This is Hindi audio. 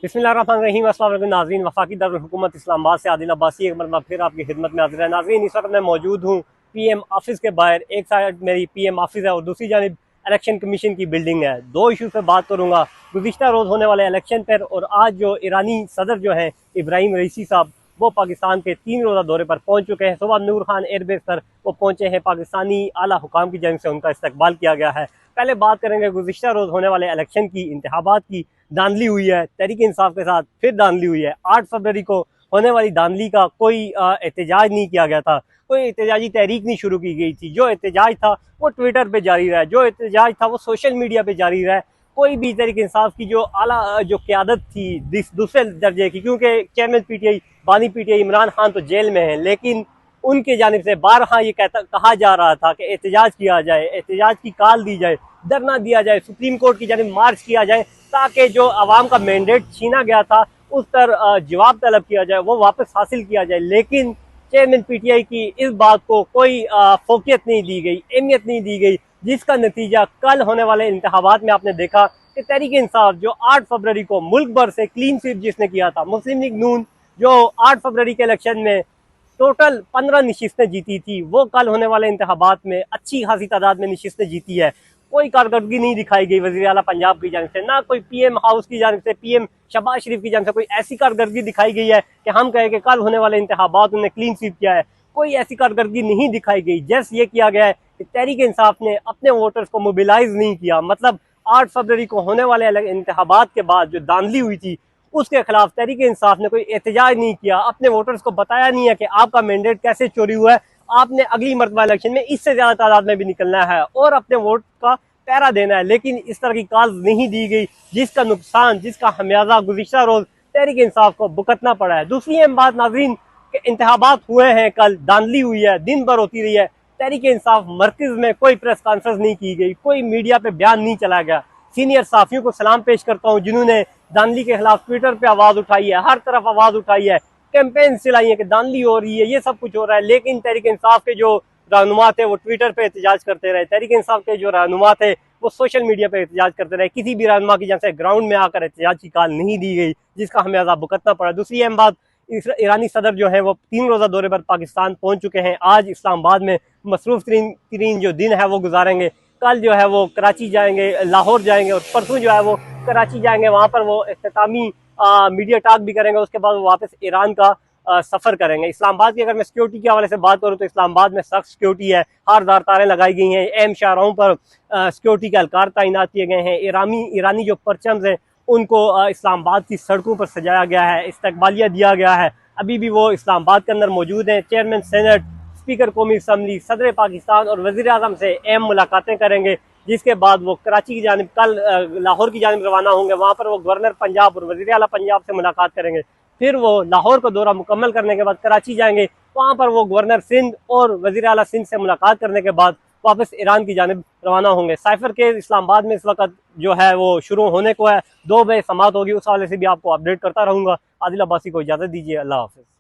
बिस्मिल्लाहिर्रहमानिर्रहीम। अस्सलाम वालेकुम नाज़रीन, वफाकी दारुल हुकूमत इस्लामाबाद से आदिल अब्बासी एक मरतबा फिर आपकी खिदमत में हाजिर है। नाज़रीन, इस वक्त मैं मौजूद हूँ पीएम ऑफिस के बाहर। एक साइड मेरी पीएम ऑफिस है और दूसरी जानिब इलेक्शन कमीशन की बिल्डिंग है। दो इशू पे बात करूँगा, गुज़िश्ता रोज़ होने वाले इलेक्शन पर और आज जो ईरानी सदर जो हैं इब्राहिम रईसी साहब, वो पाकिस्तान के 3 रोज़ा दौरे पर पहुँच चुके हैं। सुबह नूर खान एयरबेस पर वो पहुँचे हैं। पाकिस्तानी आला हुकाम की जानिब से उनका इस्तकबाल किया गया है। पहले बात करेंगे गुज़िश्ता रोज़ होने वाले इलेक्शन की। इंतखाबात की धांधली हुई है, तहरीक इंसाफ के साथ फिर धांधली हुई है। 8 फरवरी को होने वाली धांधली का कोई एहतजाज नहीं किया गया था, कोई एहतजाजी तहरीक नहीं शुरू की गई थी। जो एहतजाज था वो ट्विटर पे जारी रहा, जो एहतजाज था वो सोशल मीडिया पे जारी रहा। कोई भी तहरीक इंसाफ की जो आला जो क़यादत थी दूसरे दर्जे की, क्योंकि चेयरमैन पीटीआई बानी पीटीआई इमरान खान तो जेल में है, लेकिन उनके जानिब से बारहा ये कहा जा रहा था कि एहतजाज किया जाए, एहतजाज की कॉल दी जाए, धरना दिया जाए, सुप्रीम कोर्ट की जानिब मार्च किया जाए, ताकि जो आवाम का मैंडेट छीना गया था उस पर जवाब तलब किया जाए, वो वापस हासिल किया जाए। लेकिन चेयरमैन पीटीआई की इस बात को कोई फोकियत नहीं दी गई, अहमियत नहीं दी गई, जिसका नतीजा कल होने वाले इंतखाबात में आपने देखा कि तहरीक इंसाफ जो 8 फरवरी को मुल्क भर से क्लीन स्वीप जिसने किया था, मुस्लिम लीग नून जो 8 फरवरी के इलेक्शन में टोटल 15 नशिस्तें जीती थी, वो कल होने वाले इंतखाबात में अच्छी खासी तादाद में नशिस्तें जीती है। कोई कारकर्दगी नहीं दिखाई गई वज़ीर आला पंजाब की जानिब से, ना कोई पीएम हाउस की जानिब से, पीएम शहबाज शरीफ की जानिब से कोई ऐसी कारकर्दगी दिखाई गई है कि हम कहें कि कल होने वाले इंतखाबात उन्होंने क्लीन स्वीप किया है। कोई ऐसी कारकर्दगी नहीं दिखाई गई। जस्ट ये किया गया है कि तहरीक इंसाफ ने अपने वोटर्स को मोबिलाइज नहीं किया। मतलब 8 फरवरी को होने वाले इंतखाबात के बाद जो धांधली हुई थी उसके खिलाफ तहरीक इंसाफ ने कोई एहतजाज नहीं किया, अपने वोटर्स को बताया नहीं है कि आपका मैंडेट कैसे चोरी हुआ है, आपने अगली मरतबा इलेक्शन में इससे ज्यादा तादाद में भी निकलना है और अपने वोट का पहरा देना है। लेकिन इस तरह की कॉल नहीं दी गई, जिसका नुकसान, जिसका हमियाजा गुज़िश्ता रोज तहरीक इंसाफ को भुगतना पड़ा है। दूसरी अहम बात नाज़रीन के इंतखाबात हुए हैं, कल धांधली हुई है, दिन भर होती रही है। तहरीक इंसाफ मरकज में कोई प्रेस कॉन्फ्रेंस नहीं की गई, कोई मीडिया पे बयान नहीं चला गया। सीनियर साफियों को सलाम पेश करता हूँ जिन्होंने धांधली के खिलाफ ट्विटर पे आवाज उठाई है, हर तरफ आवाज उठाई है, कैंपेन चलाई है कि धांधली हो रही है, ये सब कुछ हो रहा है। लेकिन तहरीक इंसाफ के जो रहनुमा थे वो ट्विटर पे एहतजाज करते रहे, तहरीक इंसाफ के जो रहनुमा थे वो सोशल मीडिया पे एहतजाज करते रहे। किसी भी रहनुमा की जैसे ग्राउंड में आकर एहतजाज की कॉल नहीं दी गई, जिसका हमें भुगतना पड़ा। दूसरी अहम बात, ईरानी सदर जो है वो 3 रोजा दौरे पर पाकिस्तान पहुंच चुके हैं। आज इस्लामाबाद में मसरूफ तरीन जो दिन है वो गुजारेंगे। कल जो है वो कराची जाएंगे, लाहौर जाएंगे और परसों जो है वो कराची जाएंगे। वहाँ पर वो इख्तितामी मीडिया टॉक भी करेंगे। उसके बाद वो वापस ईरान का सफर करेंगे। इस्लामाबाद की अगर मैं सिक्योरिटी के हवाले से बात करूँ तो इस्लामाबाद में सख्त सिक्योरिटी है, हारदार तारें लगाई गई हैं, अहम शाहराहों पर सिक्योरिटी के एहलकार तैनात किए गए हैं। ईरानी जो परचम्स हैं उनको इस्लामाबाद की सड़कों पर सजाया गया है, इस्तकबालिया दिया गया है। अभी भी वो इस्लामाबाद के अंदर मौजूद हैं। चेयरमैन सेनेट, स्पीकर कौमी असम्बली, सदर पाकिस्तान और वज़ीर आज़म से अहम मुलाकातें करेंगे, जिसके बाद वो कराची की जानिब, कल लाहौर की जानिब रवाना होंगे। वहाँ पर वो गवर्नर पंजाब और वज़ीर आला पंजाब से मुलाकात करेंगे। फिर वो लाहौर का दौरा मुकम्मल करने के बाद कराची जाएंगे। वहाँ पर वो गवर्नर सिंध और वज़ीर आला सिंध से मुलाकात करने के बाद वापस ईरान की जानिब रवाना होंगे। साइफर के इस्लामाबाद में इस वक्त जो है वो शुरू होने को है, 2 बजे समाप्त होगी। उस हवाले से भी आपको अपडेट करता रहूँगा। आदिल अब्बासी को इजाज़त दीजिए। अल्लाह हाफ़िज़।